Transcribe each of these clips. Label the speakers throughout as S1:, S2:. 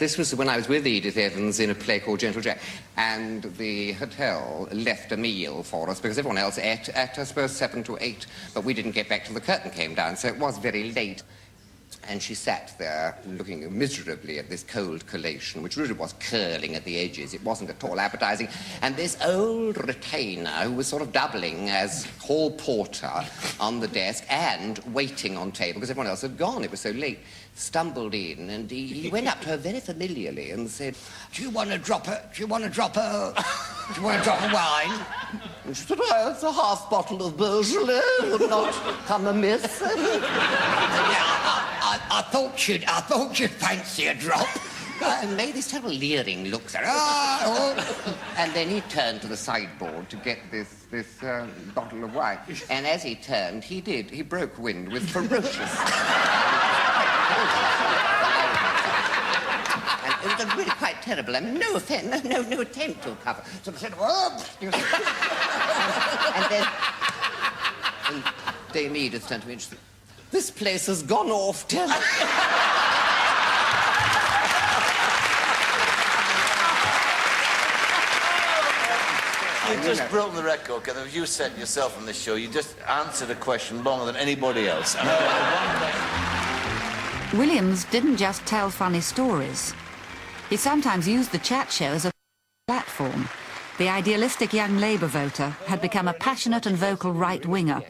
S1: This was when I was with Edith Evans in a play called Gentle Jack, and the hotel left a meal for us because everyone else ate at, I suppose, 7 to 8, but we didn't get back till the curtain came down, so it was very late. And she sat there looking miserably at this cold collation, which really was curling at the edges. It wasn't at all appetizing. And this old retainer, who was sort of doubling as hall porter on the desk and waiting on table because everyone else had gone, it was so late, stumbled in, and he went up to her very familiarly and said, "Do you want to drop a wine?" And she said, "Oh, it's a half bottle of Beaujolais would not come amiss." I thought you'd fancy a drop. And made these terrible leering looks at her. And then he turned to the sideboard to get this bottle of wine. And as he turned, he broke wind with ferocious. And it was really quite terrible. I mean, no offence, no attempt to cover. So I said, and then Dame Edith turned to me and she said, "This place has gone off terribly."
S2: You just broke the record, Kenneth. You said yourself on this show, you just answered a question longer than anybody else. And
S3: Williams didn't just tell funny stories. He sometimes used the chat show as a platform. The idealistic young Labour voter had become a passionate and vocal right-winger,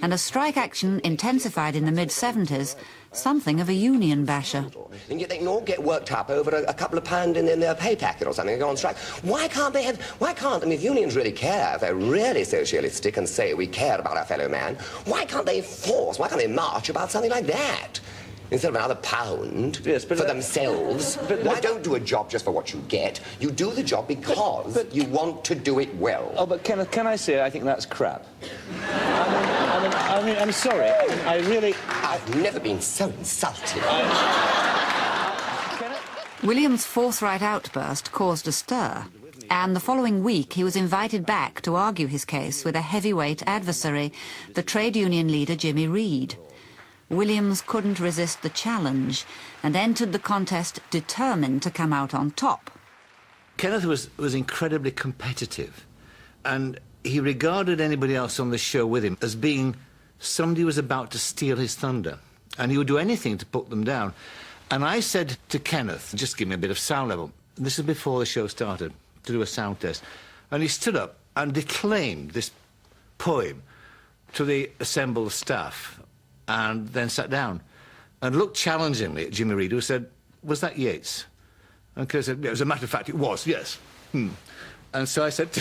S3: and as strike action intensified in the mid-70s, something of a union basher.
S4: And yet they can all get worked up over a couple of pound in their pay packet or something and go on strike. Why can't, I mean, if unions really care, if they're really socialistic and say we care about our fellow man, why can't they march about something like that? Instead of another pound for themselves. Why don't do a job just for what you get? You do the job because you want to do it well.
S5: Oh, but Kenneth, can I say I think that's crap? I mean, I'm sorry.
S4: I've never been so insulted.
S3: Williams' forthright outburst caused a stir, and the following week he was invited back to argue his case with a heavyweight adversary, the trade union leader Jimmy Reed. Williams couldn't resist the challenge and entered the contest determined to come out on top.
S2: Kenneth was incredibly competitive, and he regarded anybody else on the show with him as being somebody who was about to steal his thunder, and he would do anything to put them down. And I said to Kenneth, just give me a bit of sound level. This is before the show started, to do a sound test. And he stood up and declaimed this poem to the assembled staff, and then sat down and looked challengingly at Jimmy Reed, who said, "Was that Yeats?" And Kenneth said, "Yeah, as a matter of fact, it was, yes." And so I said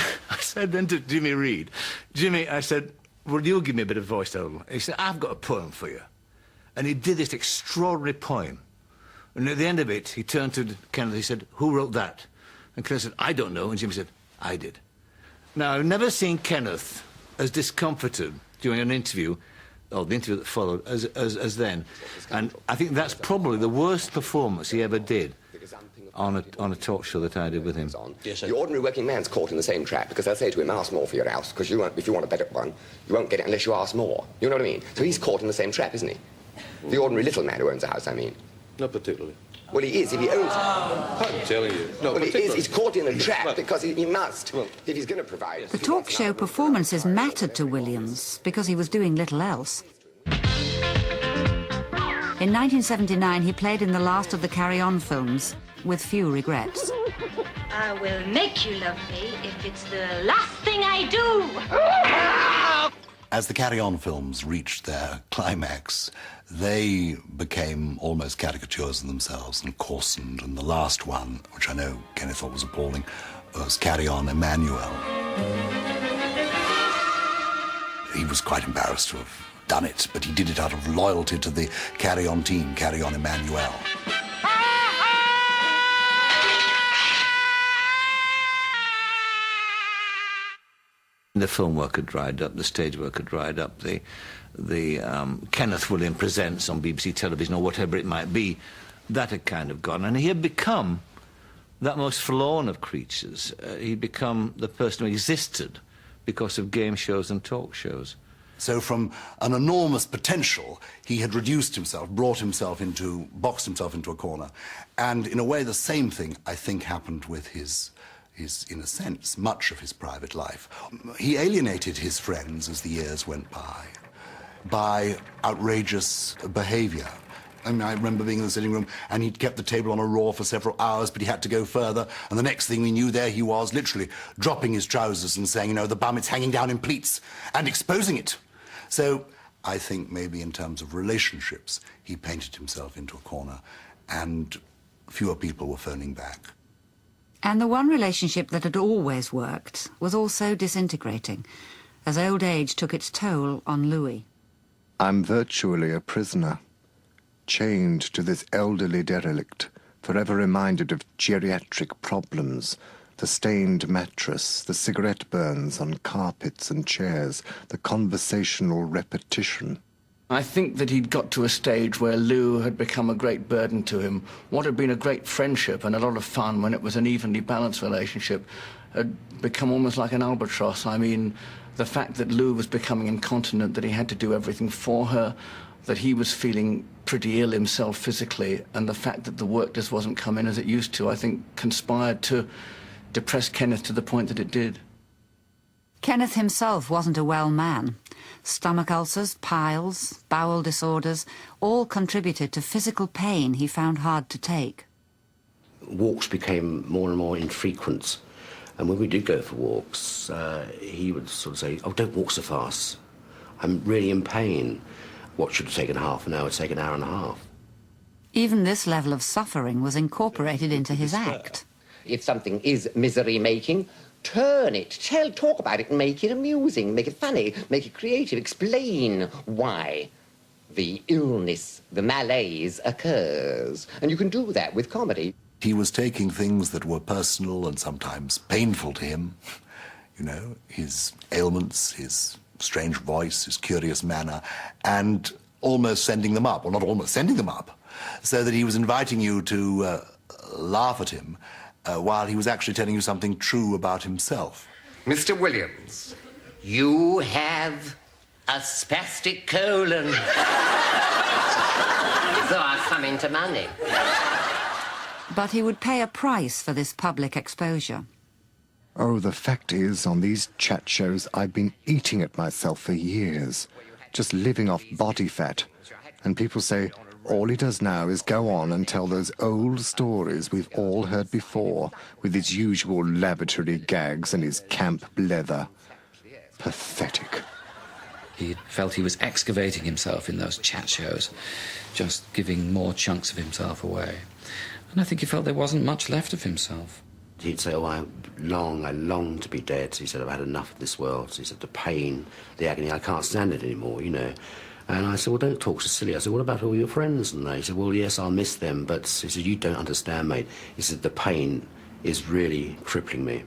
S2: then to Jimmy Reed, "Jimmy," I said, "will you give me a bit of voiceover?" He said, "I've got a poem for you." And he did this extraordinary poem. And at the end of it, he turned to Kenneth, he said, "Who wrote that?" And Kenneth said, "I don't know." And Jimmy said, "I did." Now, I've never seen Kenneth as discomforted during an interview, or the interview that followed, as then. And I think that's probably the worst performance he ever did on a talk show that I did with him.
S4: Yes, the ordinary working man's caught in the same trap because they'll say to him, "Ask more for your house, because if you want a better one, you won't get it unless you ask more." You know what I mean? So he's caught in the same trap, isn't he? The ordinary little man who owns a house, I mean.
S6: Not particularly.
S4: Well, he is, if he owns it.
S6: I'm telling you. No,
S4: well, he is. He's caught in a trap because he must, if he's going to provide.
S3: The talk show performances mattered to Williams because he was doing little else. In 1979, he played in the last of the Carry On films, with few regrets.
S7: I will make you love me if it's the last thing I do.
S8: As the Carry On films reached their climax, they became almost caricatures of themselves and coarsened, and the last one, which I know Kenneth thought was appalling, was Carry On Emmanuel. He was quite embarrassed to have done it, but he did it out of loyalty to the Carry On team, Carry On Emmanuel.
S2: The film work had dried up, the stage work had dried up, the Kenneth Williams Presents on BBC television or whatever it might be, that had kind of gone. And he had become that most forlorn of creatures. He'd become the person who existed because of game shows and talk shows.
S8: So from an enormous potential, he had reduced himself, boxed himself into a corner. And in a way, the same thing, I think, happened with his, in a sense, much of his private life. He alienated his friends as the years went by outrageous behavior. I mean, I remember being in the sitting room and he'd kept the table on a raw for several hours, but he had to go further. And the next thing we knew, there he was, literally dropping his trousers and saying, you know, the bum, it's hanging down in pleats, and exposing it. So I think maybe in terms of relationships, he painted himself into a corner, and fewer people were phoning back.
S3: And the one relationship that had always worked was also disintegrating, as old age took its toll on Louis.
S9: I'm virtually a prisoner, chained to this elderly derelict, forever reminded of geriatric problems, the stained mattress, the cigarette burns on carpets and chairs, the conversational repetition.
S5: I think that he'd got to a stage where Lou had become a great burden to him. What had been a great friendship and a lot of fun when it was an evenly balanced relationship had become almost like an albatross. I mean, the fact that Lou was becoming incontinent, that he had to do everything for her, that he was feeling pretty ill himself physically, and the fact that the work just wasn't coming as it used to, I think, conspired to depress Kenneth to the point that it did.
S3: Kenneth himself wasn't a well man. Stomach ulcers, piles, bowel disorders, all contributed to physical pain he found hard to take.
S4: Walks became more and more infrequent. And when we did go for walks, he would sort of say, oh, don't walk so fast. I'm really in pain. What should have taken half an hour would take an hour and a half.
S3: Even this level of suffering was incorporated into his act.
S1: If something is misery-making, turn it, talk about it, and make it amusing, make it funny, make it creative, explain why the illness, the malaise occurs. And you can do that with comedy.
S8: He was taking things that were personal and sometimes painful to him, you know, his ailments, his strange voice, his curious manner, and almost sending them up, or not almost, sending them up, so that he was inviting you to laugh at him while he was actually telling you something true about himself.
S1: Mr. Williams, you have a spastic colon.
S4: So I've come into money.
S3: But he would pay a price for this public exposure.
S9: Oh, the fact is, on these chat shows, I've been eating at myself for years, just living off body fat. And people say, all he does now is go on and tell those old stories we've all heard before, with his usual laboratory gags and his camp leather. Pathetic.
S10: He felt he was excavating himself in those chat shows, just giving more chunks of himself away. And I think he felt there wasn't much left of himself.
S4: He'd say, oh, I long to be dead. He said, I've had enough of this world. He said, the pain, the agony, I can't stand it anymore, you know. And I said, well, don't talk so silly. I said, what about all your friends? And he said, well, yes, I'll miss them. But he said, you don't understand, mate. He said, the pain is really crippling me.